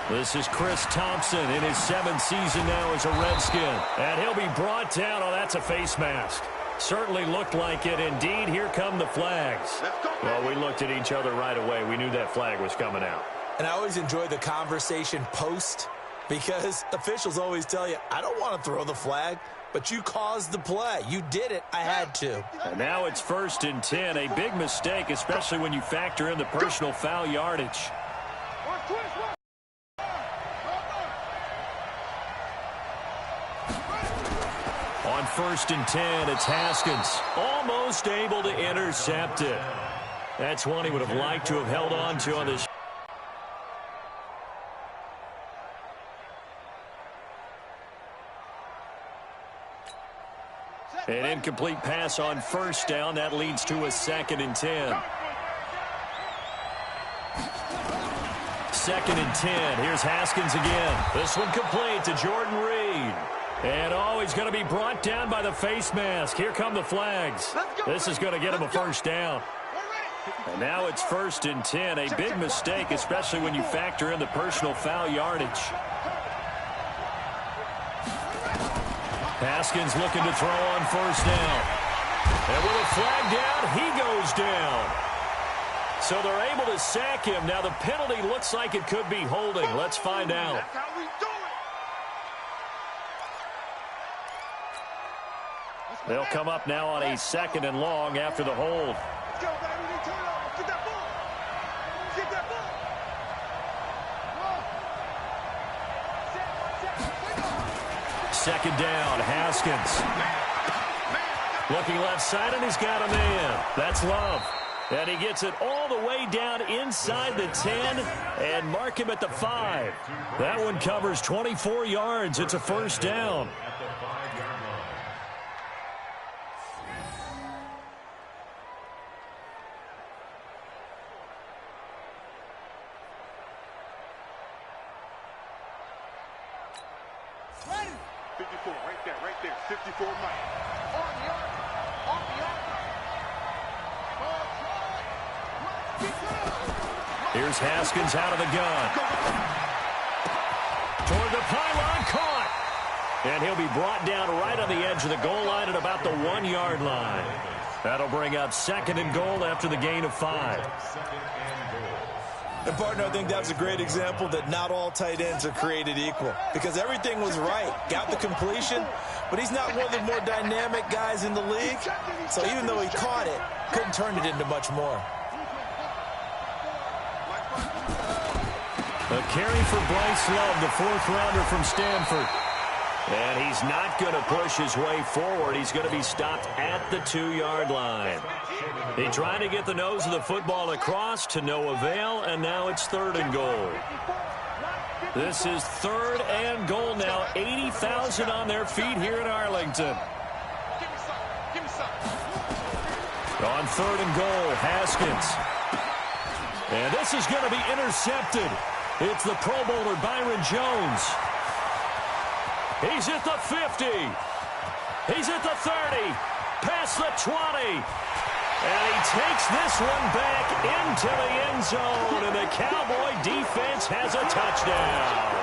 This is Chris Thompson in his 7th season now as a Redskin. And he'll be brought down. Oh, that's a face mask. Certainly looked like it. Indeed, here come the flags. Well, we looked at each other right away. We knew that flag was coming out. And I always enjoy the conversation post because officials always tell you, I don't want to throw the flag, but you caused the play. You did it. I had to. And now it's 1st and 10. A big mistake, especially when you factor in the personal foul yardage. On 1st and 10, it's Haskins. Almost able to intercept it. That's one he would have liked to have held on to on this. An incomplete pass on 1st down. That leads to a 2nd and 10. 2nd and 10. Here's Haskins again. This one complete to Jordan Reed. And he's going to be brought down by the face mask. Here come the flags. This is going to get him a 1st down. And now it's 1st and 10. A big mistake, especially when you factor in the personal foul yardage. Haskins looking to throw on 1st down. And with a flag down, he goes down. So they're able to sack him. Now the penalty looks like it could be holding. Let's find out. They'll come up now on a 2nd and long after the hold. Second down, Haskins. Looking left side, and he's got a man. That's Love. And he gets it all the way down inside the 10 and mark him at the 5. That one covers 24 yards. It's a 1st down. Right there, 54 Mike. Here's Haskins out of the gun. Toward the pylon, caught. And he'll be brought down right on the edge of the goal line at about the 1-yard line. That'll bring up 2nd and goal after the gain of 5. And, partner, I think that was a great example that not all tight ends are created equal because everything was right. Got the completion, but he's not one of the more dynamic guys in the league. So even though he caught it, couldn't turn it into much more. A carry for Bryce Love, the 4th-rounder from Stanford. And he's not going to push his way forward. He's going to be stopped at the 2-yard line. He tried to get the nose of the football across to no avail, and now it's 3rd and goal. This is 3rd and goal now. 80,000 on their feet here in Arlington. On 3rd and goal, Haskins. And this is going to be intercepted. It's the Pro Bowler Byron Jones. He's at the 50. He's at the 30. Past the 20. And he takes this one back into the end zone. And the Cowboy defense has a touchdown.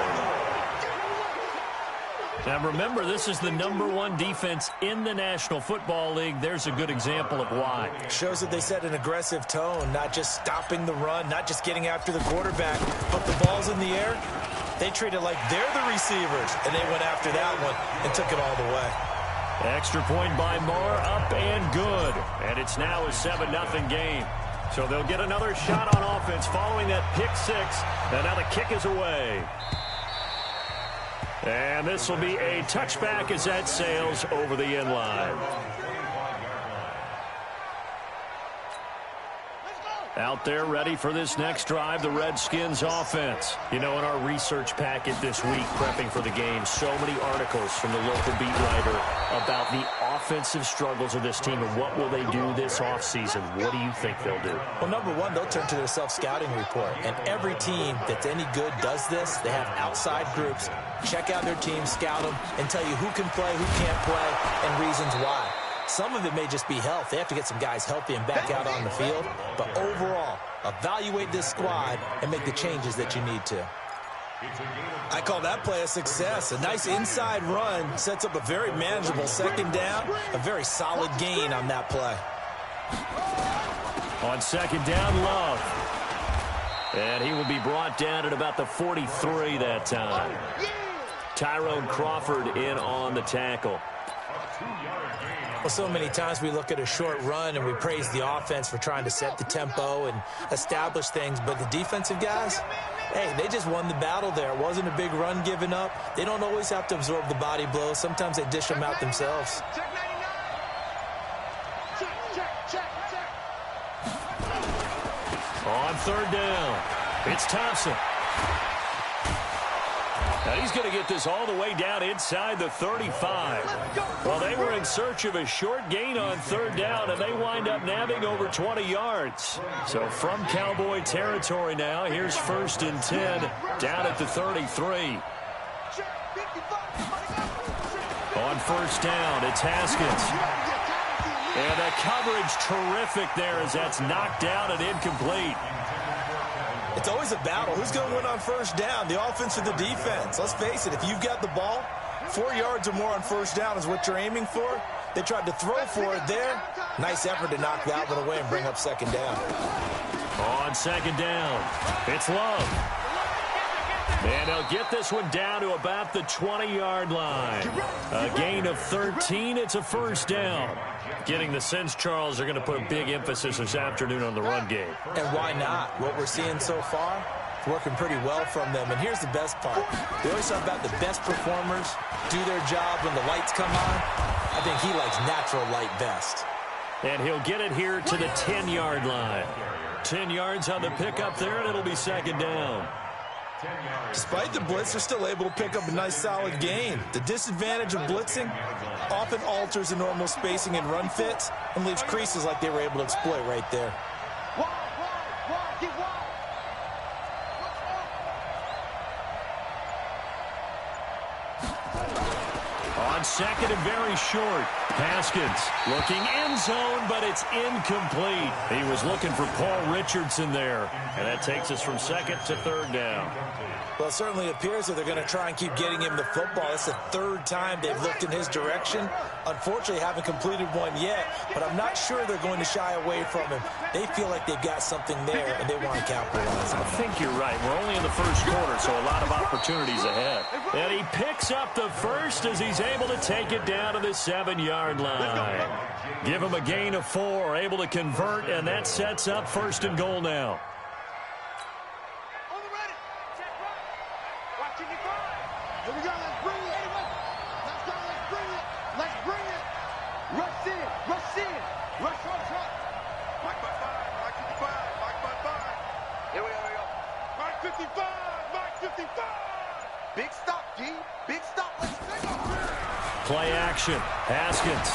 Now remember, this is the #1 defense in the National Football League. There's a good example of why. Shows that they set an aggressive tone, not just stopping the run, not just getting after the quarterback, but the ball's in the air. They treat it like they're the receivers, and they went after that one and took it all the way. Extra point by Moore, up and good. And it's now a 7-0 game. So they'll get another shot on offense following that pick 6. And now the kick is away. And this will be a touchback as that sails over the end line. Out there ready for this next drive, the Redskins offense. You know, in our research packet this week, prepping for the game, so many articles from the local beat writer about the offensive struggles of this team and what will they do this offseason. What do you think they'll do? Well, #1, they'll turn to their self-scouting report. And every team that's any good does this. They have outside groups. Check out their team, scout them, and tell you who can play, who can't play, and reasons why. Some of it may just be health. They have to get some guys healthy and back out on the field. But overall, evaluate this squad and make the changes that you need to. I call that play a success. A nice inside run sets up a very manageable second down, a very solid gain on that play. On second down, Love. And he will be brought down at about the 43 that time. Tyrone Crawford in on the tackle. Well, so many times we look at a short run and we praise the offense for trying to set the tempo and establish things, but the defensive guys, hey, they just won the battle there. It wasn't a big run given up. They don't always have to absorb the body blows. Sometimes they dish them out themselves. On third down, it's Thompson. Now he's going to get this all the way down inside the 35. Well, they were in search of a short gain on third down, and they wind up nabbing over 20 yards. So from Cowboy territory now, here's 1st and 10 down at the 33. On first down, it's Haskins. And the coverage terrific there as that's knocked down and incomplete. It's always a battle. Who's going to win on first down, the offense or the defense? Let's face it, if you've got the ball, 4 yards or more on first down is what you're aiming for. They tried to throw for it there. Nice effort to knock that one away and bring up second down. On second down, it's Love. And they'll get this one down to about the 20-yard line. A gain of 13. It's a first down. Getting the sense, Charles, they're going to put a big emphasis this afternoon on the run game. And why not? What we're seeing so far, it's working pretty well from them. And here's the best part. We always talk about the best performers do their job when the lights come on. I think he likes natural light best. And he'll get it here to the 10-yard line. 10 yards on the pickup there, and it'll be second down. Despite the blitz, they're still able to pick up a nice solid gain. The disadvantage of blitzing often alters the normal spacing and run fits and leaves creases like they were able to exploit right there. On second and very short, Haskins looking end zone, but it's incomplete. He was looking for Paul Richardson there, and that takes us from second to third down. Well, it certainly appears that they're going to try and keep getting him the football. It's the third time they've looked in his direction. Unfortunately, haven't completed one yet, but I'm not sure they're going to shy away from him. They feel like they've got something there, and they want to capitalize on it. I think you're right. We're only in the first quarter, so a lot of opportunities ahead. And he picks up the first as he's able to take it down to the 7-yard line. Give him a gain of 4, able to convert, and that sets up 1st and goal now. Here we go, let's bring it. Let's go, let's bring it. Let's bring it. Rush in, rush in. Rush. Mike by 5, Mike 55, Mike by 5. Here we go. Mike 55, Mike 55. Big stop, G. Big stop, let's go. Play action, Haskins.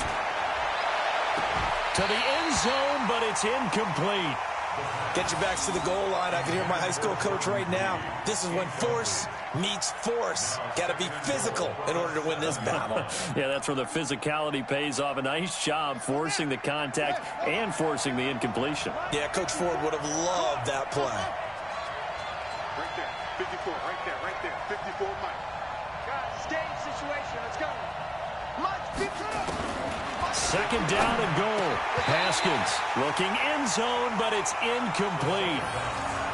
To the end zone, but it's incomplete. Get your backs to the goal line. I can hear my high school coach right now. This is when force meets force. Got to be physical in order to win this battle. Yeah, that's where the physicality pays off. A nice job forcing the contact and forcing the incompletion. Yeah, Coach Ford would have loved that play. Right there, 54, right there. 54, Mike. Guys, game situation, let's go. Mike, keep it up. Second down and goal. Haskins looking end zone, but it's incomplete.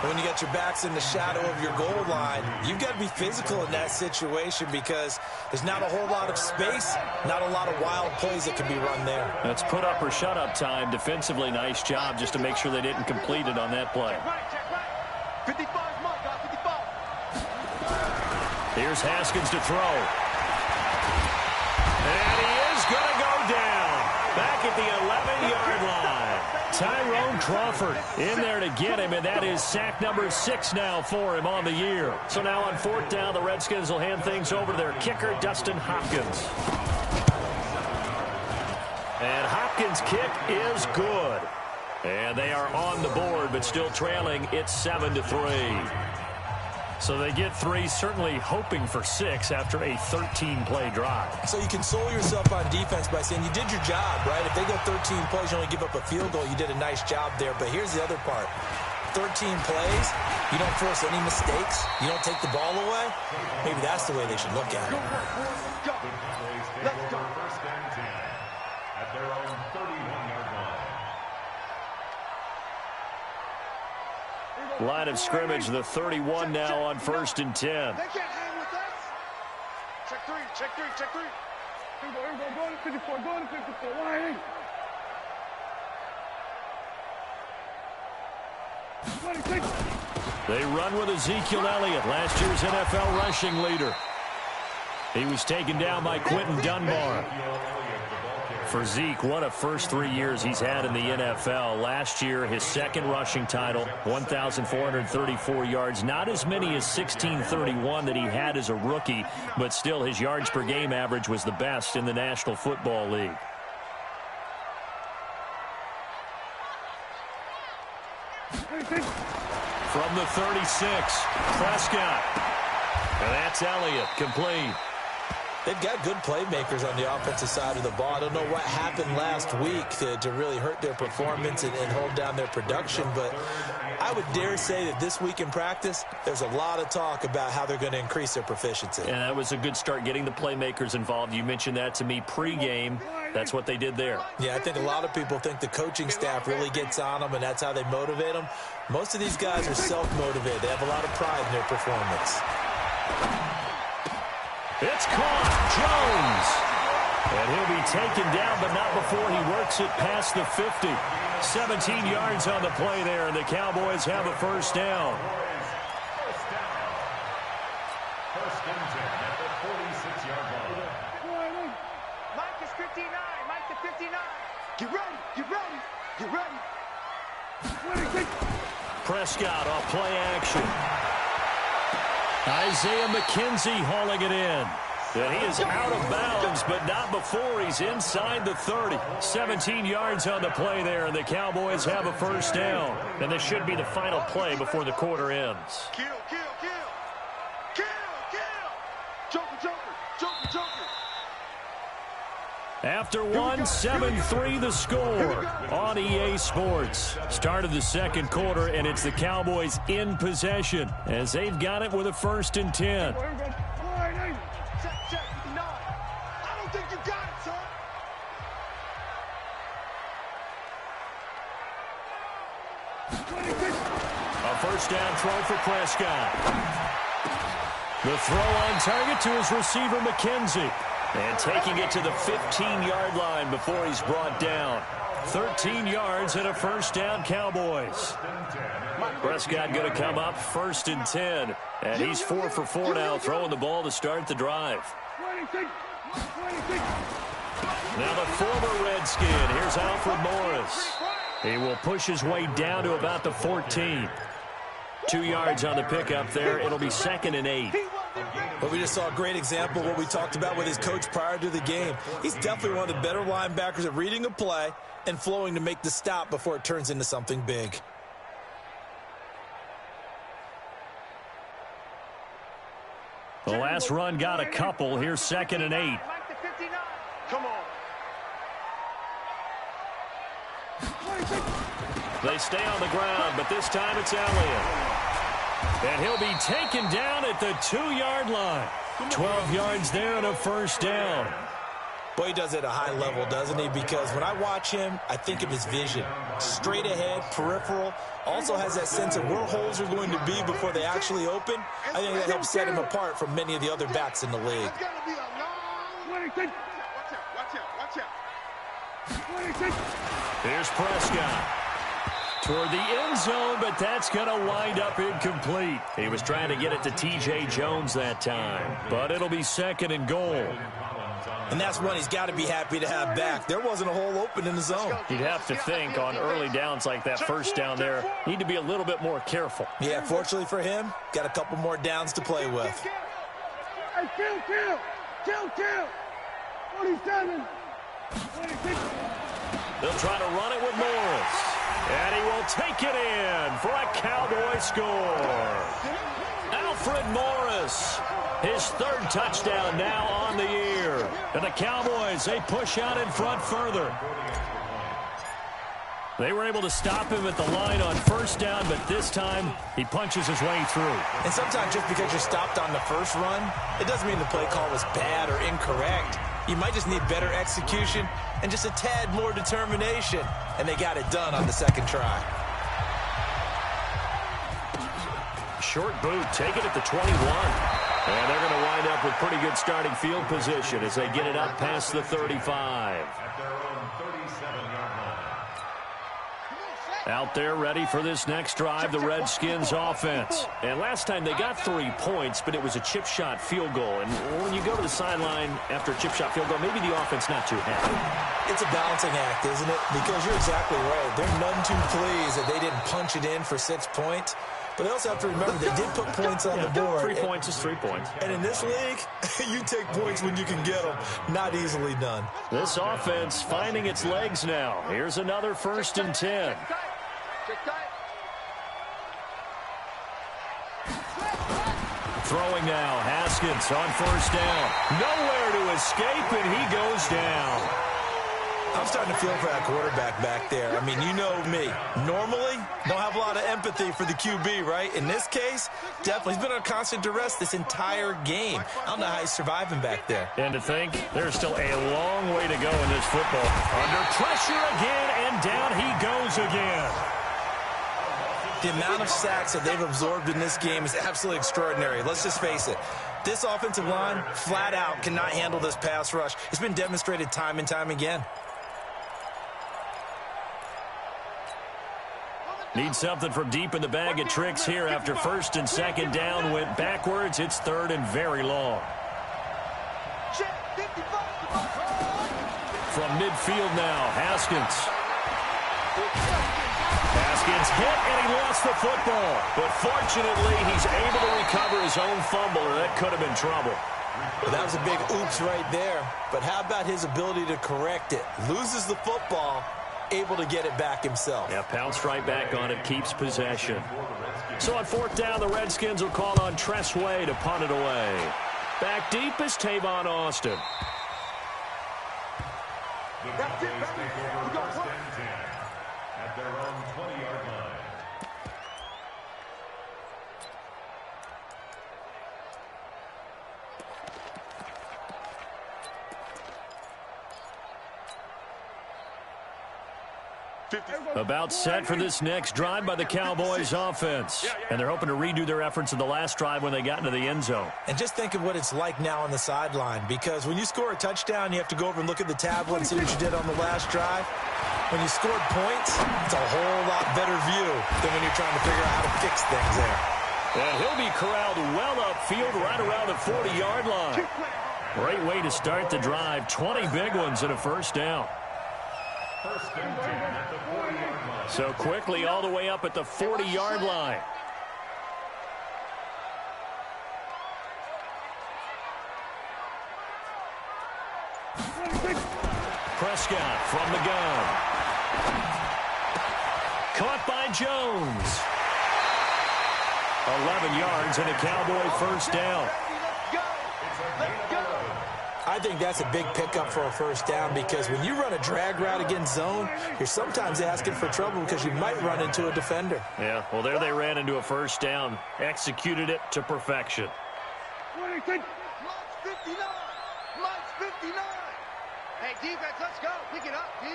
When you got your backs in the shadow of your goal line, you've got to be physical in that situation because there's not a whole lot of space, not a lot of wild plays that can be run there. That's put up or shut up time. Defensively, nice job just to make sure they didn't complete it on that play. 55, Mike, 55. Here's Haskins to throw. And he is going to go down. Back at the 11-yard line. Tyrone Crawford in there to get him, and that is sack number 6 now for him on the year. So now on 4th down, the Redskins will hand things over to their kicker, Dustin Hopkins. And Hopkins' kick is good. And they are on the board, but still trailing. It's 7-3. So they get 3, certainly hoping for 6 after a 13-play drive. So you console yourself on defense by saying you did your job, right? If they go 13 plays, you only give up a field goal, you did a nice job there. But here's the other part. 13 plays, you don't force any mistakes, you don't take the ball away, maybe that's the way they should look at it. Go. Let's go. First and 10 at their own 31-yard line. Line of scrimmage, the 31 now on 1st and 10. They can't hang with us. Check three, check three, check three. Here we go, go to 54, go to 54. Why? They run with Ezekiel Elliott, last year's NFL rushing leader. He was taken down by Quentin Dunbar. For Zeke, what a first 3 years he's had in the NFL. Last year, his second rushing title, 1,434 yards. Not as many as 1,631 that he had as a rookie, but still his yards per game average was the best in the National Football League. From the 36, Prescott. And that's Elliott, complete. They've got good playmakers on the offensive side of the ball. I don't know what happened last week to really hurt their performance and hold down their production, but I would dare say that this week in practice, there's a lot of talk about how they're going to increase their proficiency. And that was a good start, getting the playmakers involved. You mentioned that to me pregame. That's what they did there. Yeah, I think a lot of people think the coaching staff really gets on them, and that's how they motivate them. Most of these guys are self-motivated. They have a lot of pride in their performance. It's caught. Jones. And he'll be taken down, but not before he works it past the 50. 17 yards on the play there, and the Cowboys have a first down. First and 10 at the 46-yard line. Mike is 59. Mike to 59. Get ready. Get ready. Get ready. Prescott off play action. Isaiah McKenzie hauling it in. And he is out of bounds, but not before he's inside the 30. 17 yards on the play there, and the Cowboys have a first down. And this should be the final play before the quarter ends. Kill, kill, kill. Kill, kill. Joker, joker, joker, joker. After one, 7-3 the score on EA Sports. Start of the second quarter, and it's the Cowboys in possession as they've got it with a 1st and 10. Check, check. No. I don't think you got it, son. A first down throw for Prescott. The throw on target to his receiver, McKenzie. And taking it to the 15-yard line before he's brought down. 13 yards and a first down, Cowboys. Prescott going to come up 1st and 10. And he's 4 for 4 now, throwing the ball to start the drive. Now the former Redskin. Here's Alfred Morris. He will push his way down to about the 14. 2 yards on the pickup there. It'll be 2nd and 8. But we just saw a great example of what we talked about with his coach prior to the game. He's definitely one of the better linebackers at reading a play and flowing to make the stop before it turns into something big. The last run got a couple. Here's 2nd and 8. Come on. They stay on the ground, but this time it's Elliott. And he'll be taken down at the 2-yard line. 12 yards there and a first down. Boy, he does it at a high level, doesn't he? Because when I watch him, I think of his vision. Straight ahead, peripheral. Also has that sense of where holes are going to be before they actually open. I think that helps set him apart from many of the other backs in the league. It's got to be a long... Watch out, watch out, watch out. Here's Prescott. Toward the end zone, but that's going to wind up incomplete. He was trying to get it to T.J. Jones that time, but it'll be 2nd and goal. And that's one he's got to be happy to have back. There wasn't a hole open in the zone. You'd have to think on early downs like that first down there, need to be a little bit more careful. Yeah, fortunately for him, got a couple more downs to play with. Hey, kill. 47. They'll try to run it with Morris. And he will take it in for a Cowboy score. Alfred Morris, his 3rd touchdown now on the year. And the Cowboys, they push out in front further. They were able to stop him at the line on first down, but this time he punches his way through. And sometimes just because you're stopped on the first run, it doesn't mean the play call was bad or incorrect. You might just need better execution and just a tad more determination. And they got it done on the second try. Short boot, take it at the 21. And they're going to wind up with pretty good starting field position as they get it up past the 35. At their own 37-yard line. Out there ready for this next drive, the Redskins offense. And last time they got 3 points, but it was a chip shot field goal. And when you go to the sideline after a chip shot field goal, maybe the offense not too happy. It's a balancing act, isn't it? Because you're exactly right. They're none too pleased that they didn't punch it in for 6 points. But they also have to remember they did put points on the board. 3 points is 3 points. And in this league, you take points when you can get them. Not easily done. This offense finding its legs now. Here's another 1st and 10. Throwing now, Haskins on first down. Nowhere to escape, and he goes down. I'm starting to feel for that quarterback back there. I mean, you know me. Normally, don't have a lot of empathy for the QB, right? In this case, definitely. He's been under constant duress this entire game. I don't know how he's surviving back there. And to think, there's still a long way to go in this football. Under pressure again, and down he goes again. The amount of sacks that they've absorbed in this game is absolutely extraordinary. Let's just face it. This offensive line, flat out, cannot handle this pass rush. It's been demonstrated time and time again. Need something from deep in the bag of tricks here after 1st and 2nd down. Went backwards. It's 3rd and very long. From midfield now, Haskins. Haskins hit, and he lost the football. But fortunately, he's able to recover his own fumble, or that could have been trouble. Well, that was a big oops right there. But how about his ability to correct it? Loses the football, able to get it back himself. Yeah, pounced right back on it, keeps possession. So on 4th down, the Redskins will call on Tressway to punt it away. Back deep is Tavon Austin. The Cowboys take over 1st and 10 at their own 20-yard line. About set for this next drive by the Cowboys offense. And they're hoping to redo their efforts in the last drive when they got into the end zone. And just think of what it's like now on the sideline, because when you score a touchdown, you have to go over and look at the tablet and see what you did on the last drive. When you scored points, it's a whole lot better view than when you're trying to figure out how to fix things there. And he'll be corralled well upfield right around the 40-yard line. Great way to start the drive. 20 big ones and a 1st down. 1st and 10 at the 40-yard line. So quickly all the way up at the 40-yard line. Prescott from the gun. Caught by Jones. 11 yards and a Cowboy 1st down. I think that's a big pickup for a 1st down, because when you run a drag route against zone, you're sometimes asking for trouble because you might run into a defender. Yeah, well, there they ran into a 1st down. Executed it to perfection. Mike's 59. Mike's 59. Hey, defense, let's go. Pick it up, D.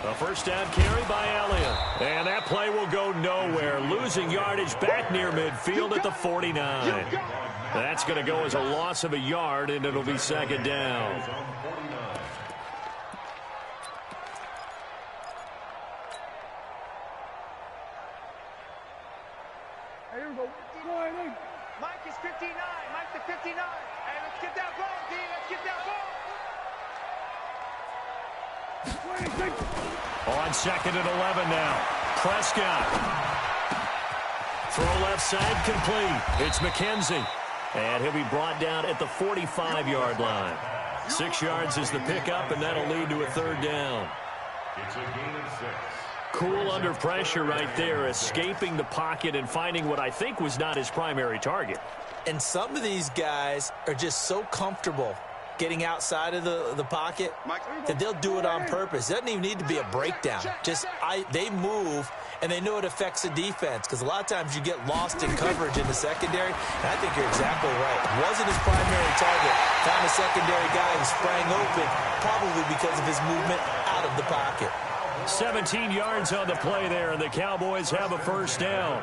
A 1st down carry by Elliott. And that play will go nowhere. Losing yardage back near midfield at the 49. That's going to go as a loss of a yard, and it'll be 2nd down. Here we go. Mike is 59. Mike the 59. Hey, let's get that ball, D. Let's get that ball. On 2nd and 11 now. Prescott. Throw left side complete. It's McKenzie. And he'll be brought down at the 45-yard line. 6 yards is the pickup, and that'll lead to a 3rd down. It's a gain of 6. Cool under pressure right there, escaping the pocket and finding what I think was not his primary target. And some of these guys are just so comfortable getting outside of the pocket, that they'll do it on purpose. It doesn't even need to be a breakdown. They move, and they know it affects the defense, because a lot of times you get lost in coverage in the secondary, and I think you're exactly right. Wasn't his primary target. Found a secondary guy who sprang open, probably because of his movement out of the pocket. 17 yards on the play there, and the Cowboys have a first down.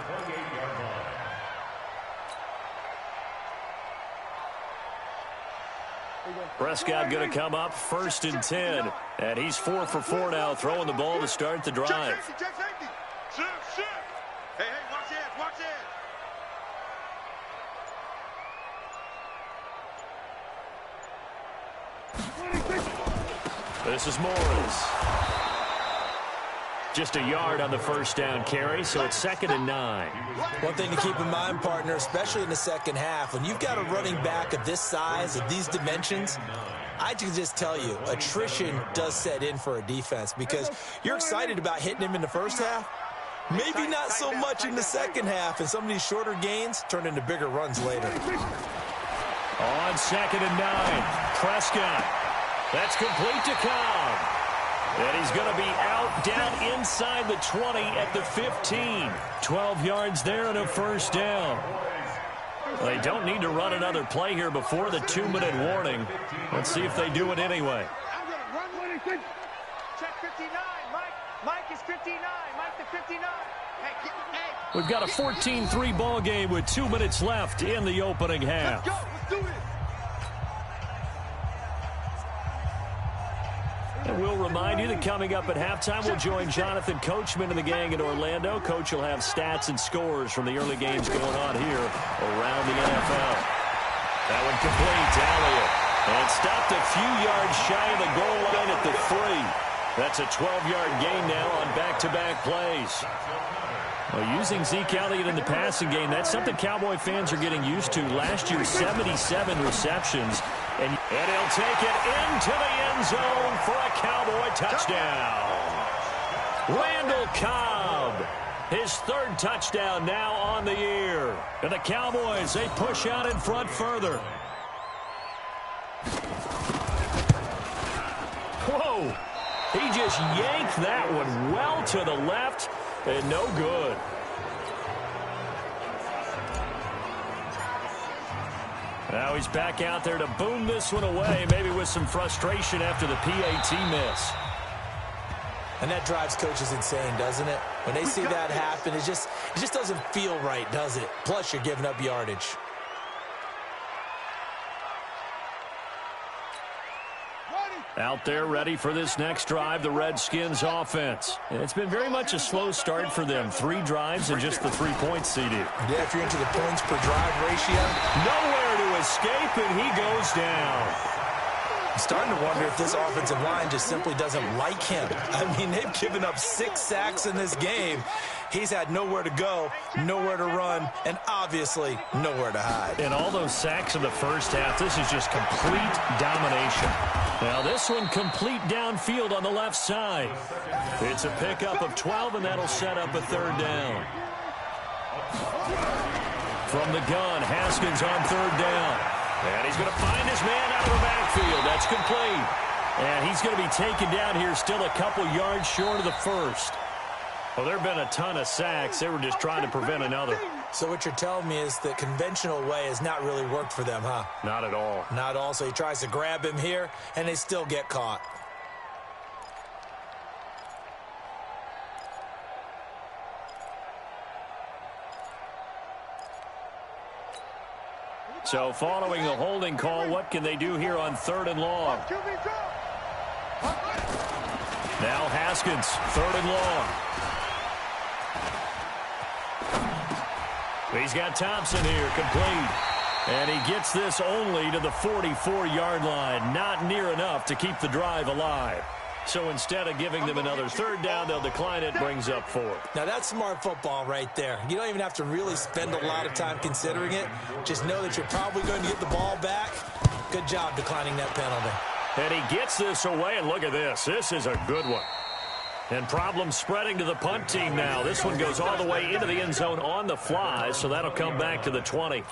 Prescott going to come up 1st and 10. And he's 4 for 4 now, throwing the ball to start the drive. Check safety. Shift. Hey, watch it. This is Morris. Just a yard on the first down carry, so it's 2nd and 9. One thing to keep in mind, partner, especially in the second half, when you've got a running back of this size, of these dimensions, I can just tell you, attrition does set in for a defense, because you're excited about hitting him in the first half. Maybe not so much in the second half, and some of these shorter gains turn into bigger runs later. On 2nd and 9, Prescott. That's complete to Cobb. And he's going to be out down inside the 20 at the 15. 12 yards there and a first down. They don't need to run another play here before the 2-minute warning. Let's see if they do it anyway. I'm going to run with it. Check 59. Mike is 59. Mike the 59. Hey. We've got a 14-3 ball game with 2 minutes left in the opening half. Let's go. Let's do this. And we'll remind you that coming up at halftime, we'll join Jonathan Coachman and the gang in Orlando. Coach will have stats and scores from the early games going on here around the NFL. That one complete to Elliott. And stopped a few yards shy of the goal line at the 3. That's a 12-yard gain now on back-to-back plays. Well, using Zeke Elliott in the passing game, that's something Cowboy fans are getting used to. Last year, 77 receptions. And he'll take it into the end zone for a Cowboy touchdown. Randall Cobb, his 3rd touchdown now on the year. And the Cowboys, they push out in front further. Whoa. He just yanked that one well to the left and no good. Now he's back out there to boom this one away, maybe with some frustration after the PAT miss. And that drives coaches insane, doesn't it? When they see that happen, it just doesn't feel right, does it? Plus, you're giving up yardage. Out there ready for this next drive, the Redskins offense. And it's been very much a slow start for them. 3 drives and just the 3 points CD. Yeah, if you're into the points per drive ratio. Nowhere to escape, and he goes down. I'm starting to wonder if this offensive line just simply doesn't like him. I mean, they've given up 6 sacks in this game. He's had nowhere to go, nowhere to run, and obviously nowhere to hide. And all those sacks in the first half, this is just complete domination. Now this one complete downfield on the left side. It's a pickup of 12, and that'll set up a 3rd down. From the gun, Haskins on 3rd down. And he's going to find his man out of the backfield. That's complete. And he's going to be taken down here still a couple yards short of the 1st. Well, there have been a ton of sacks. They were just trying to prevent another. So what you're telling me is the conventional way has not really worked for them, huh? Not at all. Not at all. So he tries to grab him here, and they still get caught. So following the holding call, what can they do here on 3rd and long? Now Haskins, 3rd and long. He's got Thompson here, complete. And he gets this only to the 44-yard line. Not near enough to keep the drive alive. So instead of giving them another 3rd down, they'll decline it, brings up 4th. Now that's smart football right there. You don't even have to really spend a lot of time considering it. Just know that you're probably going to get the ball back. Good job declining that penalty. And he gets this away, and look at this. This is a good one. And problems spreading to the punt team now. This one goes all the way into the end zone on the fly, so that'll come back to the 20.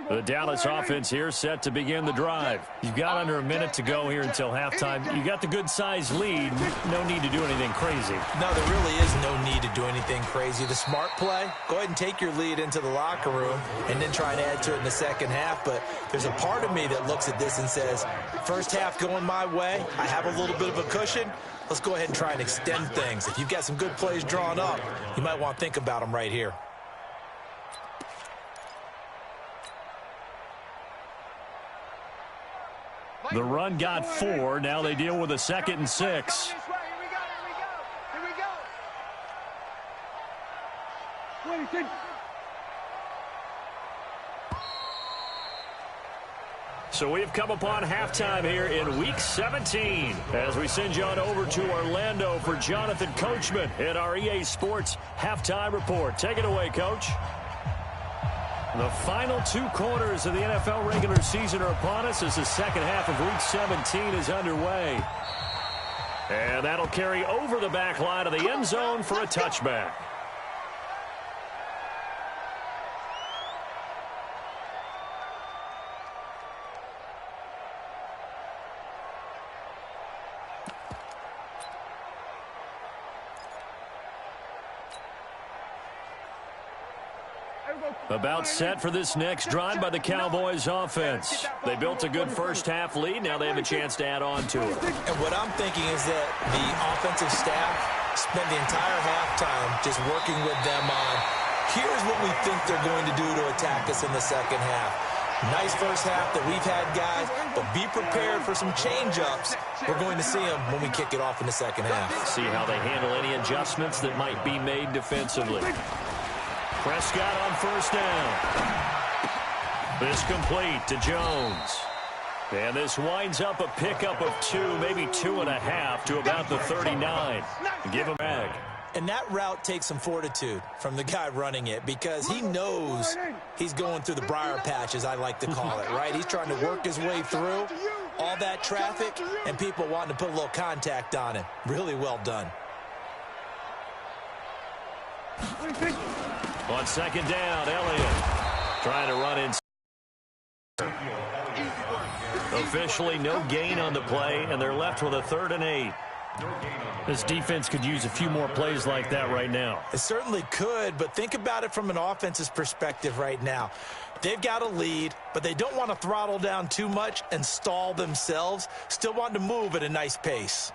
The Dallas offense here set to begin the drive. You've got under a minute to go here until halftime. You got the good-sized lead. No need to do anything crazy. No, there really is no need to do anything crazy. The smart play, go ahead and take your lead into the locker room and then try and add to it in the second half. But there's a part of me that looks at this and says, first half going my way, I have a little bit of a cushion. Let's go ahead and try and extend things. If you've got some good plays drawn up, you might want to think about them right here. The run got 4. Now they deal with a 2nd and 6. Here we go. So we've come upon halftime here in Week 17 as we send you on over to Orlando for Jonathan Coachman in our EA Sports Halftime Report. Take it away, Coach. The final 2 quarters of the NFL regular season are upon us as the second half of Week 17 is underway. And that'll carry over the back line of the end zone for a touchback. About set for this next drive by the Cowboys offense. They built a good first half lead. Now they have a chance to add on to it. And what I'm thinking is that the offensive staff spent the entire halftime just working with them on, here's what we think they're going to do to attack us in the second half. Nice first half that we've had, guys, but be prepared for some change-ups. We're going to see them when we kick it off in the second half. See how they handle any adjustments that might be made defensively. Prescott on first down. This complete to Jones. And this winds up a pickup of 2, maybe 2.5 to about the 39. Give him back. And that route takes some fortitude from the guy running it because he knows he's going through the briar patch, as I like to call it, right? He's trying to work his way through all that traffic and people wanting to put a little contact on him. Really well done. On second down, Elliott trying to run in. Officially no gain on the play, and they're left with a 3rd and 8. This defense could use a few more plays like that right now. It certainly could, but think about it from an offense's perspective right now. They've got a lead, but they don't want to throttle down too much and stall themselves. Still want to move at a nice pace.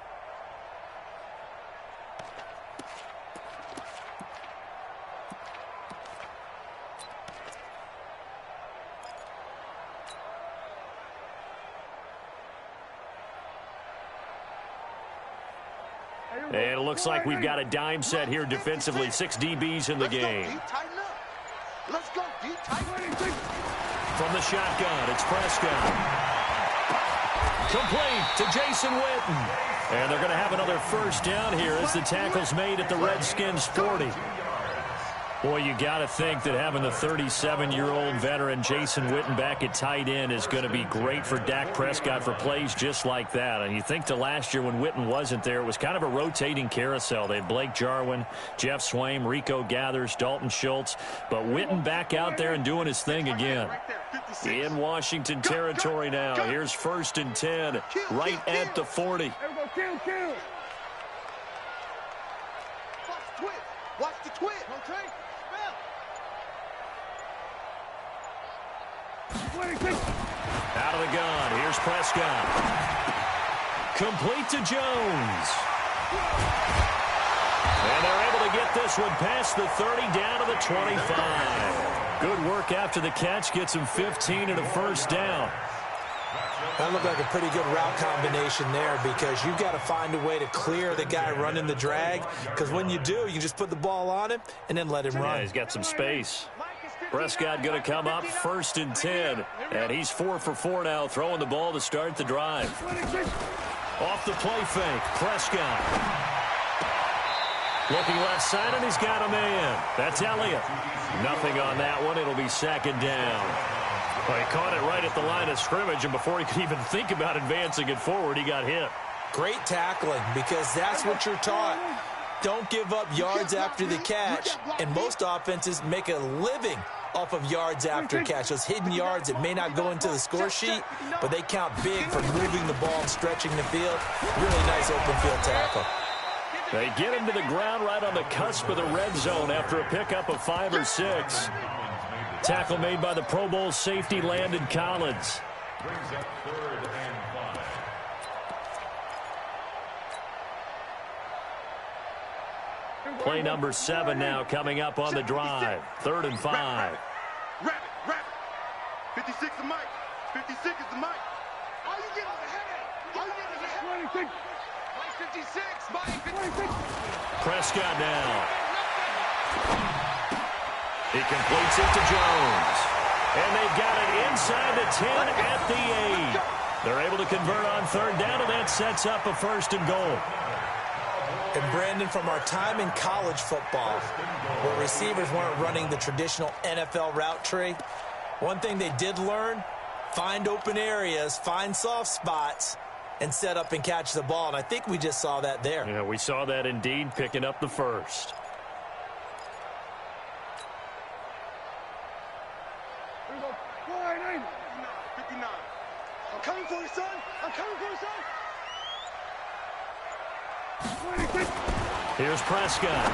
And it looks like we've got a dime set here defensively. 6 DBs in the game. Let's go, D. Tighten. From the shotgun, it's Prescott. Complete to Jason Witten. And they're going to have another first down here as the tackle's made at the Redskins 40. Boy, you got to think that having the 37-year-old veteran Jason Witten back at tight end is going to be great for Dak Prescott for plays just like that. And you think to last year when Witten wasn't there, it was kind of a rotating carousel. They had Blake Jarwin, Jeff Swaim, Rico Gathers, Dalton Schultz. But Witten back out there and doing his thing again. In Washington territory now. Here's 1st and 10 right at the 40. Kill. Watch the twist. Okay. Out of the gun. Here's Prescott. Complete to Jones. And they're able to get this one past the 30 down to the 25. Good work after the catch. Gets him 15 and a first down. That looked like a pretty good route combination there because you've got to find a way to clear the guy running the drag because when you do, you just put the ball on him and then let him run. Yeah, he's got some space. Prescott going to come up 1st and 10, and he's 4 for 4 now, throwing the ball to start the drive. Off the play fake, Prescott. Looking left side, and he's got a man. That's Elliott. Nothing on that one. It'll be 2nd down. Well, he caught it right at the line of scrimmage, and before he could even think about advancing it forward, he got hit. Great tackling because that's what you're taught. don't give up yards after the catch, and most offenses make a living off of yards after catch. Those hidden yards that may not go into the score sheet, but they count big for moving the ball and stretching the field. Really nice open field tackle. They get him to the ground right on the cusp of the red zone after a pickup of 5 or 6. Tackle made by the Pro Bowl safety Landon Collins. Brings up 3rd and 5. Play number 7 now coming up on the drive. 3rd and 5. Rabbit. 56 is Mike. 56 is the Mike. All you get is a headache. All you get is a headache. Mike 56. Mike 56. Prescott now. He completes it to Jones. And they've got it inside the 10 at the 8. They're able to convert on 3rd down, and that sets up a 1st and goal. And Brandon, from our time in college football, where receivers weren't running the traditional NFL route tree, one thing they did learn, find open areas, find soft spots, and set up and catch the ball. And I think we just saw that there. Yeah, we saw that indeed, picking up the 1st. Here we go. 59. I'm coming for you, son. I'm coming for you, son. Here's Prescott.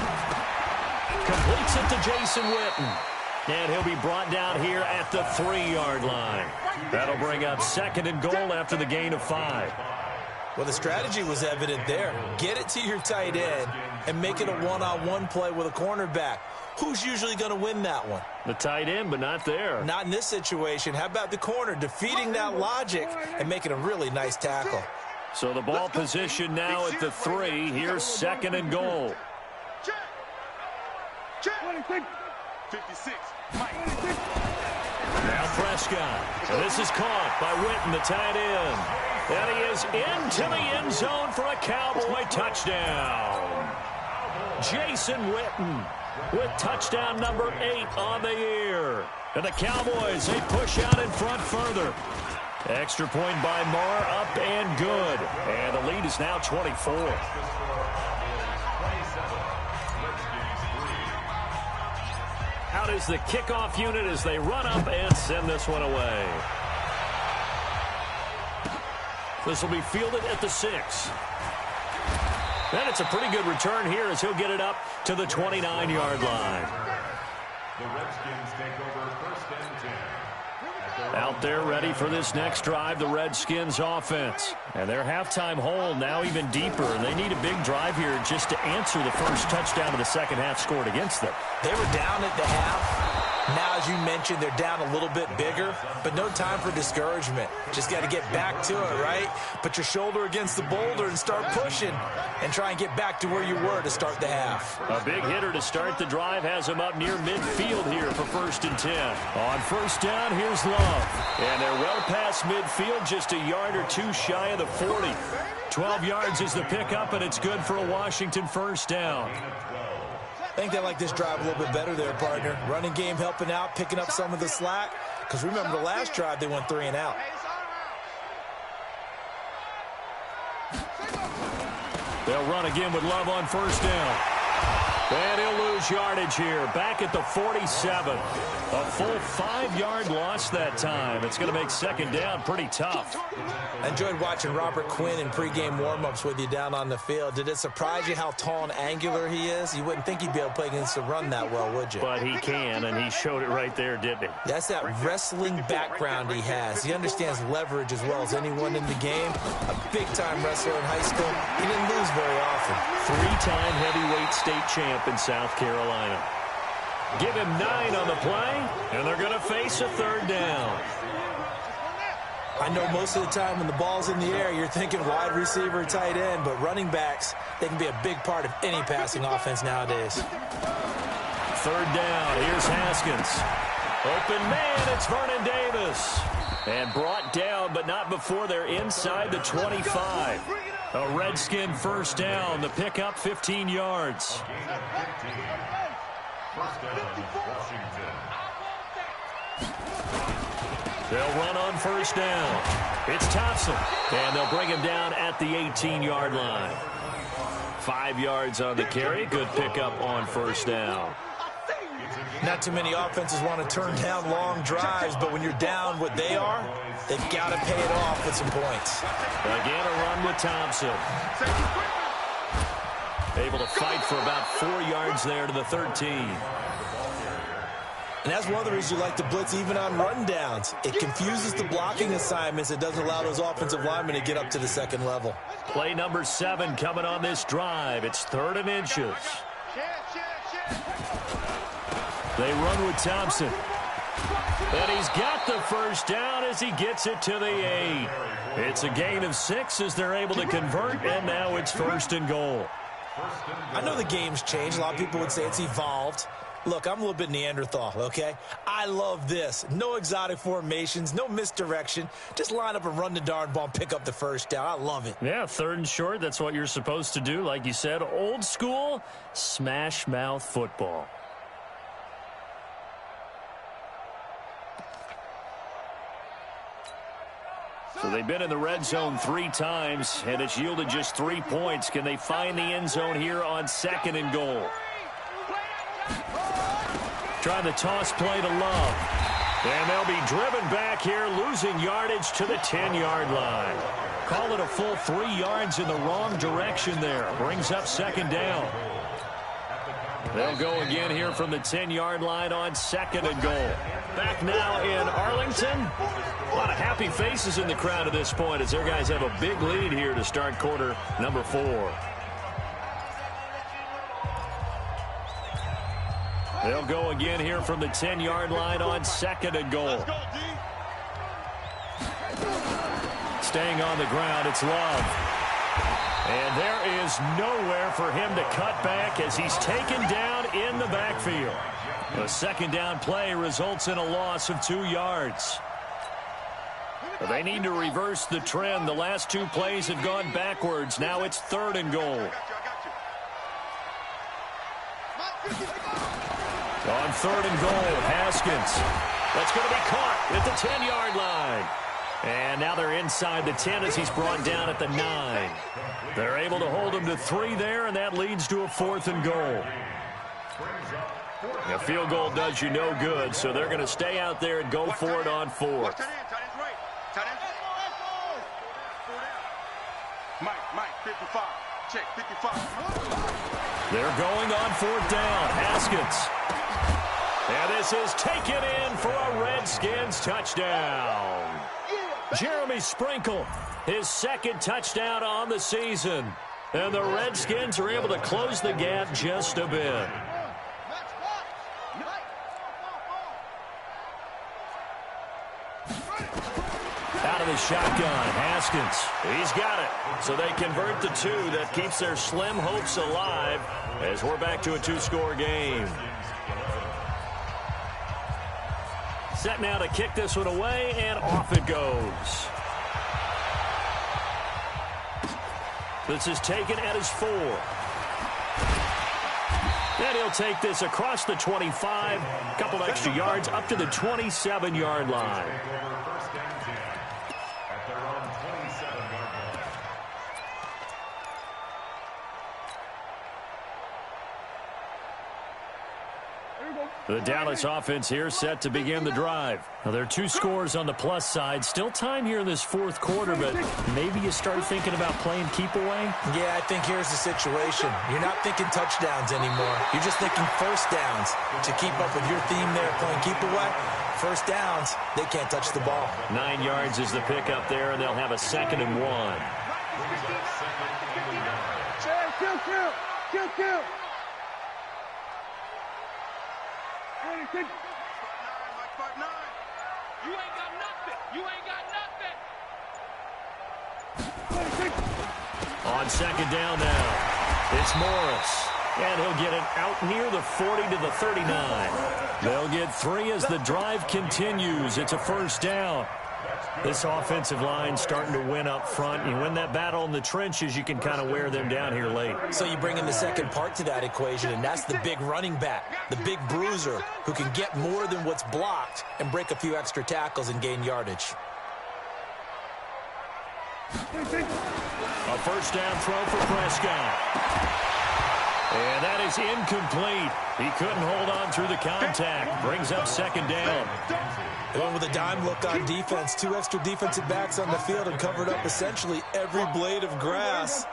Completes it to Jason Witten. And he'll be brought down here at the 3-yard line. That'll bring up 2nd and goal after the gain of 5. Well, the strategy was evident there. Get it to your tight end and make it a one-on-one play with a cornerback. Who's usually going to win that one? The tight end, but not there. Not in this situation. How about the corner defeating that logic and making a really nice tackle? So the ball position now at the 3. Here's 2nd and goal. Check. 56. Mike. Now Prescott. And this is caught by Witten, the tight end. And he is into the end zone for a Cowboy touchdown. Jason Witten with touchdown number 8 on the year. And the Cowboys, they push out in front further. Extra point by Marr, up and good. And the lead is now 24. Out is the kickoff unit as they run up and send this one away. This will be fielded at the 6. And it's a pretty good return here as he'll get it up to the 29-yard line. The Redskins take over 1st and 10. Out there ready for this next drive, the Redskins offense. And their halftime hole now even deeper. And they need a big drive here just to answer the first touchdown of the second half scored against them. They were down at the half. Now, as you mentioned, they're down a little bit bigger, but no time for discouragement. Just got to get back to it, right? Put your shoulder against the boulder and start pushing and try and get back to where you were to start the half. A big hitter to start the drive has him up near midfield here for 1st and 10. On 1st down, here's Love. And they're well past midfield, just a yard or 2 shy of the 40. 12 yards is the pickup, and it's good for a Washington 1st down. I think they like this drive a little bit better there, partner. Running game helping out, picking up some of the slack. Because remember, the last drive, they went 3 and out. They'll run again with Love on 1st down. And he'll lose yardage here. Back at the 47. A full 5-yard loss that time. It's going to make 2nd down pretty tough. I enjoyed watching Robert Quinn in pregame warm-ups with you down on the field. Did it surprise you how tall and angular he is? You wouldn't think he'd be able to play against the run that well, would you? But he can, and he showed it right there, didn't he? That's that wrestling background he has. He understands leverage as well as anyone in the game. A big-time wrestler in high school. He didn't lose very often. 3-time heavyweight state champ in South Carolina. Give him 9 on the play, and they're going to face a 3rd down. I know most of the time when the ball's in the air, you're thinking wide receiver, tight end, but running backs, they can be a big part of any passing offense nowadays. 3rd down, here's Haskins. Open man, it's Vernon Davis. And brought down, but not before they're inside the 25. A Redskin 1st down, the pickup 15 yards. 1st down, Washington. They'll run on 1st down. It's Thompson, and they'll bring him down at the 18-yard line. 5 yards on the carry. Good pickup on first down. Not too many offenses want to turn down long drives, but when you're down what they are, they've got to pay it off with some points. Again, a run with Thompson. Able to fight for about 4 yards there to the 13. And that's one of the reasons you like to blitz even on rundowns. It confuses the blocking assignments. It doesn't allow those offensive linemen to get up to the second level. Play number 7 coming on this drive. It's 3rd and inches. They run with Thompson. And he's got the first down as he gets it to the 8. It's a gain of 6 as they're able to convert, and now it's 1st and goal. I know the game's changed. A lot of people would say it's evolved. Look, I'm a little bit Neanderthal, okay? I love this. No exotic formations, no misdirection. Just line up and run the darn ball and pick up the first down. I love it. Yeah, 3rd and short, that's what you're supposed to do. Like you said, old school, smash mouth football. So they've been in the red zone 3 times, and it's yielded just 3 points. Can they find the end zone here on 2nd and goal? Trying the toss play to Love. And they'll be driven back here, losing yardage to the 10-yard line. Call it a full 3 yards in the wrong direction there. Brings up 2nd down. They'll go again here from the 10-yard line on 2nd and goal. Back now in Arlington. A lot of happy faces in the crowd at this point as their guys have a big lead here to start quarter number 4. They'll go again here from the 10-yard line on 2nd and goal. Staying on the ground, it's Love. And there is nowhere for him to cut back as he's taken down in the backfield. The 2nd down play results in a loss of 2 yards. They need to reverse the trend. The last 2 plays have gone backwards. Now it's 3rd and goal. On 3rd and goal, Haskins. That's going to be caught at the 10-yard line. And now they're inside the 10 as he's brought down at the 9. They're able to hold him to 3 there, and that leads to a 4th and goal. A field goal does you no good, so they're going to stay out there and go for it on 4th. Mike, 55. Check, 55. They're going on 4th down. Haskins. And this is taken in for a Redskins touchdown. Jeremy Sprinkle, his 2nd touchdown on the season. And the Redskins are able to close the gap just a bit. Out of the shotgun, Haskins. He's got it. So they convert the 2. That keeps their slim hopes alive as we're back to a 2-score game. Set now to kick this one away, and off it goes. This is taken at his 4. And he'll take this across the 25, a couple extra yards up to the 27-yard line. The Dallas offense here set to begin the drive. Now, there are 2 scores on the plus side. Still time here in this 4th quarter, but maybe you start thinking about playing keep away? Yeah, I think here's the situation. You're not thinking touchdowns anymore. You're just thinking first downs. To keep up with your theme there, playing keep away, first downs, they can't touch the ball. 9 yards is the pickup there, and they'll have a 2nd and 1. Kill. You ain't got nothing. On 2nd down now, it's Morris. And he'll get it out near the 40 to the 39. They'll get 3 as the drive continues. It's a 1st down. This offensive line starting to win up front. You win that battle in the trenches, you can kind of wear them down here late. So you bring in the second part to that equation, and that's the big running back, the big bruiser, who can get more than what's blocked and break a few extra tackles and gain yardage. A first down throw for Prescott. And that is incomplete. He couldn't hold on through the contact. Brings up second down. They went with a dime look on defense. 2 extra defensive backs on the field and covered up essentially every blade of grass.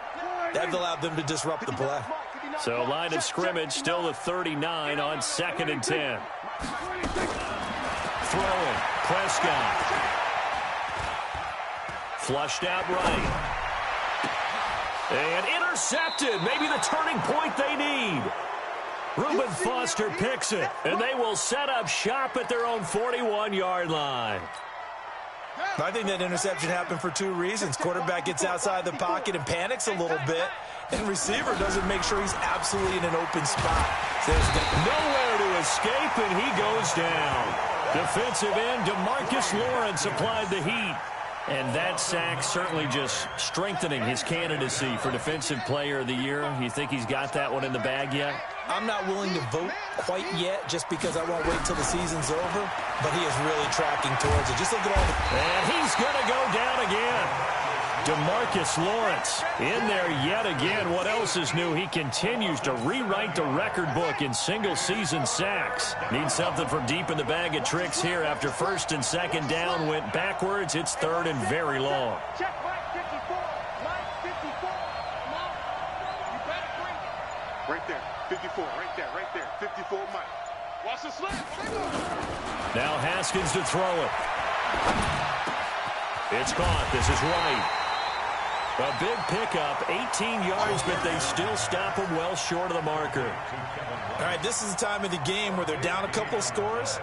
That allowed them to disrupt the play. So line of scrimmage still the 39 on 2nd and 10. Throwing. Prescott. Flushed out right. And intercepted. Maybe the turning point they need. Reuben Foster picks it. And they will set up shop at their own 41-yard line. I think that interception happened for 2 reasons. Quarterback gets outside the pocket and panics a little bit. And receiver doesn't make sure he's absolutely in an open spot. Nowhere to escape, and he goes down. Defensive end DeMarcus Lawrence applied the heat. And that sack certainly just strengthening his candidacy for Defensive Player of the Year. You think he's got that one in the bag yet? I'm not willing to vote quite yet just because I won't wait till the season's over. But he is really tracking towards it. Just look at all the... And he's going to go down again. DeMarcus Lawrence in there yet again. What else is new? He continues to rewrite the record book in single-season sacks. Needs something from deep in the bag of tricks here after 1st and 2nd down went backwards. It's 3rd and very long. Check Mike 54. Mike 54. You better bring it. Right there. 54. Right there. Right there. 54 Mike. Watch the slant. Now Haskins to throw it. It's caught. This is White. A big pickup, 18 yards, but they still stop him well short of the marker. All right, this is the time of the game where they're down a couple of scores,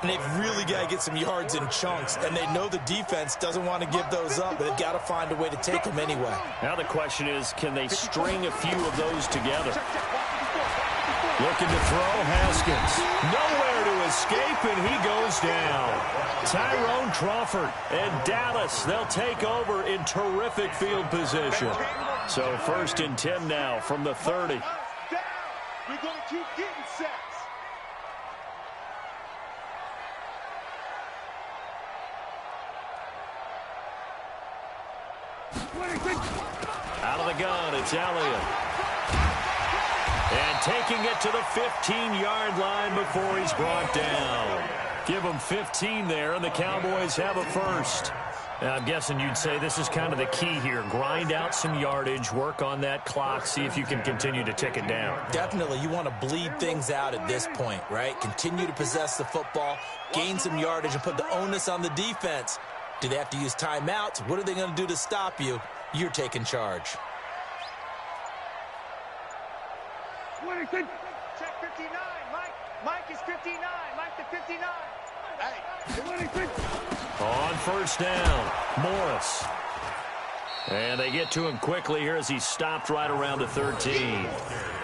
and they've really got to get some yards in chunks, and they know the defense doesn't want to give those up, but they've got to find a way to take them anyway. Now the question is, can they string a few of those together? Looking to throw, Haskins. Nowhere to escape, and he goes down. Tyrone Crawford and Dallas, they'll take over in terrific field position. So 1st and 10 now from the 30. We're going to keep getting sacks. Out of the gun, it's Elliott. And taking it to the 15-yard line before he's brought down. Give them 15 there, and the Cowboys have a first. Now, I'm guessing you'd say this is kind of the key here. Grind out some yardage, work on that clock, see if you can continue to tick it down. Definitely. You want to bleed things out at this point, right? Continue to possess the football, gain some yardage, and put the onus on the defense. Do they have to use timeouts? What are they going to do to stop you? You're taking charge. Check 59, Mike. Mike is 59. Mike to 59. On 1st down, Morris. And they get to him quickly here as he's stopped right around the 13.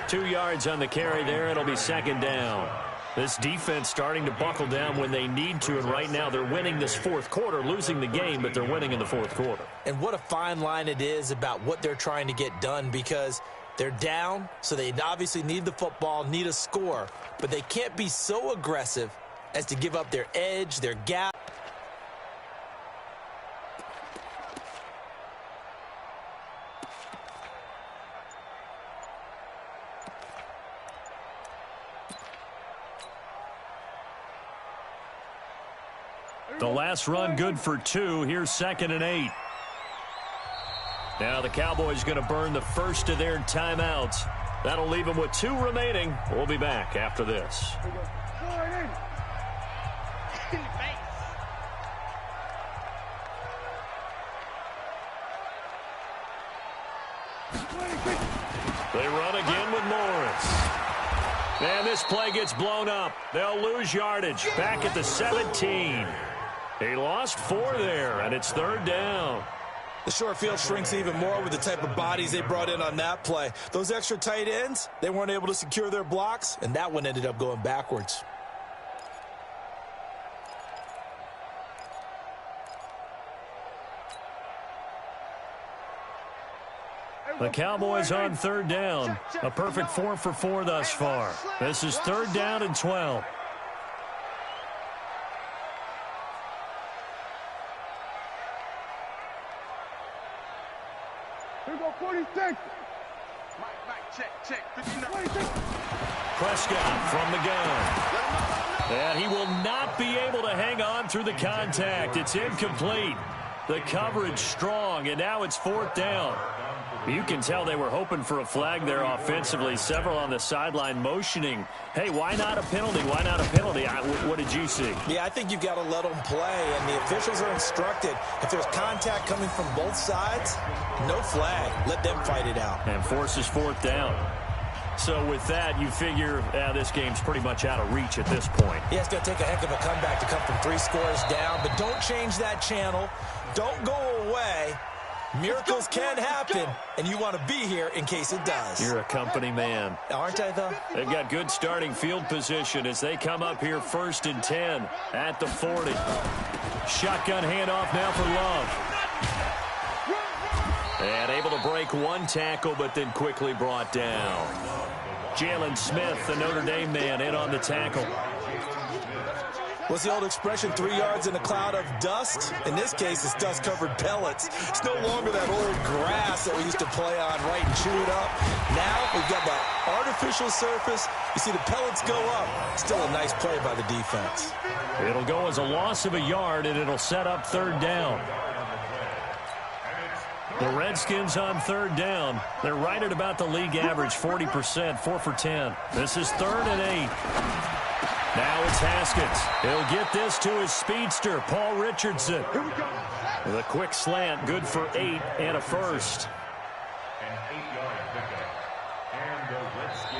2 yards on the carry there. It'll be 2nd down. This defense starting to buckle down when they need to, and right now they're winning this 4th quarter, losing the game, but they're winning in the 4th quarter. And what a fine line it is about what they're trying to get done, because they're down, so they obviously need the football, need a score, but they can't be so aggressive as to give up their edge, their gap. The last run good for 2. Here's 2nd and 8. Now the Cowboys going to burn the first of their timeouts. That'll leave them with 2 remaining. We'll be back after this. They run again with Lawrence. And this play gets blown up. They'll lose yardage. Back at the 17. He lost 4 there, and it's 3rd down. The short field shrinks even more with the type of bodies they brought in on that play. Those extra tight ends, they weren't able to secure their blocks, and that one ended up going backwards. The Cowboys on 3rd down. A perfect 4 for 4 thus far. This is 3rd down and 12. Prescott from the gun. And he will not be able to hang on through the contact. It's incomplete. The coverage strong, and now it's 4th down. You can tell they were hoping for a flag there offensively. Several on the sideline motioning, hey, why not a penalty? Why not a penalty? What did you see? Yeah, I think you've got to let them play, and the officials are instructed. If there's contact coming from both sides, no flag. Let them fight it out. And forces 4th down. So with that, you figure this game's pretty much out of reach at this point. Yeah, it's going to take a heck of a comeback to come from 3 scores down, but don't change that channel. Don't go away. Miracles can happen, and you want to be here in case it does. You're a company man. Aren't I, though? They've got good starting field position as they come up here 1st and 10 at the 40. Shotgun handoff now for Love. And able to break 1 tackle, but then quickly brought down. Jalen Smith, the Notre Dame man, in on the tackle. What's the old expression, 3 yards in a cloud of dust? In this case, it's dust-covered pellets. It's no longer that old grass that we used to play on, right, and chew it up. Now we've got that artificial surface. You see the pellets go up. Still a nice play by the defense. It'll go as a loss of a yard, and it'll set up 3rd down. The Redskins on 3rd down. They're right at about the league average, 40%, 4 for 10. This is 3rd and 8. Now it's Haskins. He'll get this to his speedster, Paul Richardson. The quick slant, good for 8 and a first.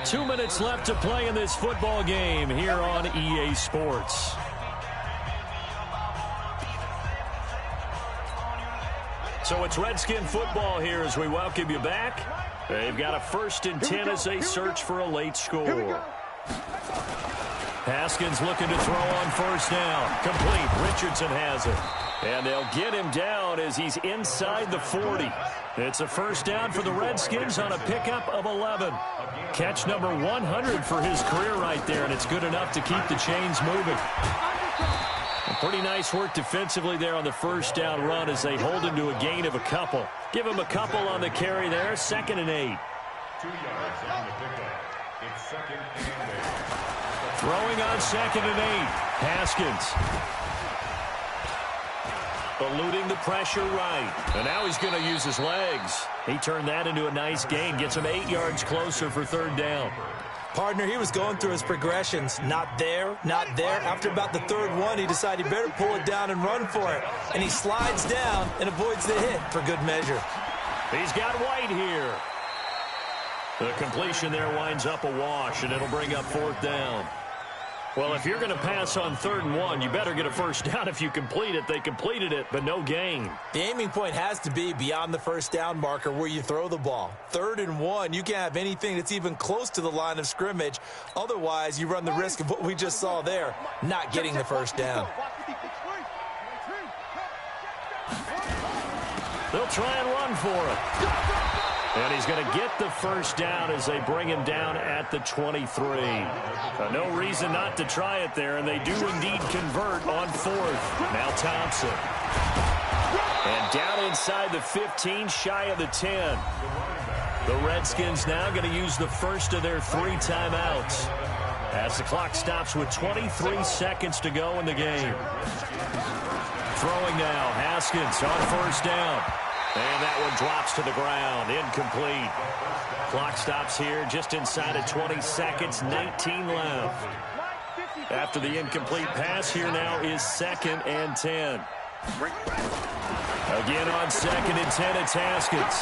2 minutes left to play in this football game here on EA Sports. So it's Redskin football here as we welcome you back. They've got a 1st and 10 as they search for a late score. Haskins looking to throw on 1st down. Complete. Richardson has it. And they'll get him down as he's inside the 40. It's a 1st down for the Redskins on a pickup of 11. Catch number 100 for his career right there, and it's good enough to keep the chains moving. And pretty nice work defensively there on the 1st down run as they hold him to a gain of a couple. Give him a couple on the carry there. 2nd and 8. 2 yards on the pickup. It's 2nd and 8. Throwing on 2nd and 8. Haskins. Eluding the pressure right. And now he's going to use his legs. He turned that into a nice gain. Gets him 8 yards closer for 3rd down. Partner, he was going through his progressions. Not there, not there. After about the 3rd one, he decided he better pull it down and run for it. And he slides down and avoids the hit for good measure. He's got White here. The completion there winds up a wash, and it'll bring up 4th down. Well, if you're going to pass on 3rd and 1, you better get a 1st down if you complete it. They completed it, but no gain. The aiming point has to be beyond the 1st down marker where you throw the ball. 3rd and 1, you can't have anything that's even close to the line of scrimmage. Otherwise, you run the risk of what we just saw there, not getting the 1st down. They'll try and run for it. And he's going to get the 1st down as they bring him down at the 23. No reason not to try it there, and they do indeed convert on 4th. Now Thompson. And down inside the 15, shy of the 10. The Redskins now going to use the first of their 3 timeouts as the clock stops with 23 seconds to go in the game. Throwing now, Haskins on 1st down. And that one drops to the ground, incomplete. Clock stops here just inside of 20 seconds, 19 left. After the incomplete pass, here now is 2nd and 10. Again on 2nd and 10, it's Haskins.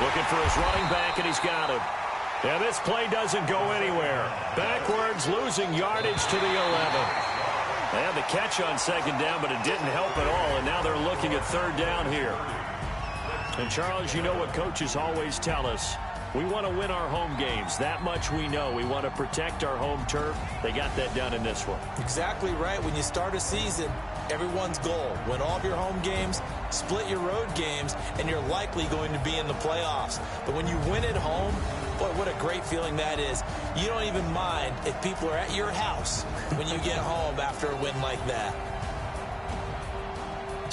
Looking for his running back, and he's got him. And this play doesn't go anywhere. Backwards, losing yardage to the 11. They had the catch on 2nd down, but it didn't help at all, and now they're looking at 3rd down here. And, Charles, you know what coaches always tell us. We want to win our home games. That much we know. We want to protect our home turf. They got that done in this one. Exactly right. When you start a season, everyone's goal, win all of your home games, split your road games, and you're likely going to be in the playoffs. But when you win at home, boy, what a great feeling that is. You don't even mind if people are at your house when you get home after a win like that.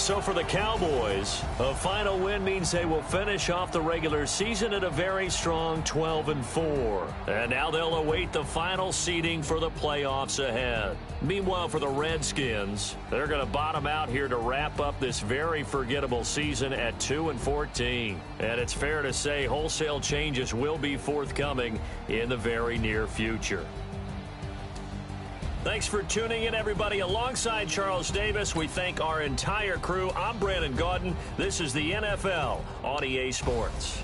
So for the Cowboys, a final win means they will finish off the regular season at a very strong 12-4. And now they'll await the final seeding for the playoffs ahead. Meanwhile, for the Redskins, they're going to bottom out here to wrap up this very forgettable season at 2-14. And it's fair to say wholesale changes will be forthcoming in the very near future. Thanks for tuning in, everybody. Alongside Charles Davis, we thank our entire crew. I'm Brandon Gaudin. This is the NFL on EA Sports.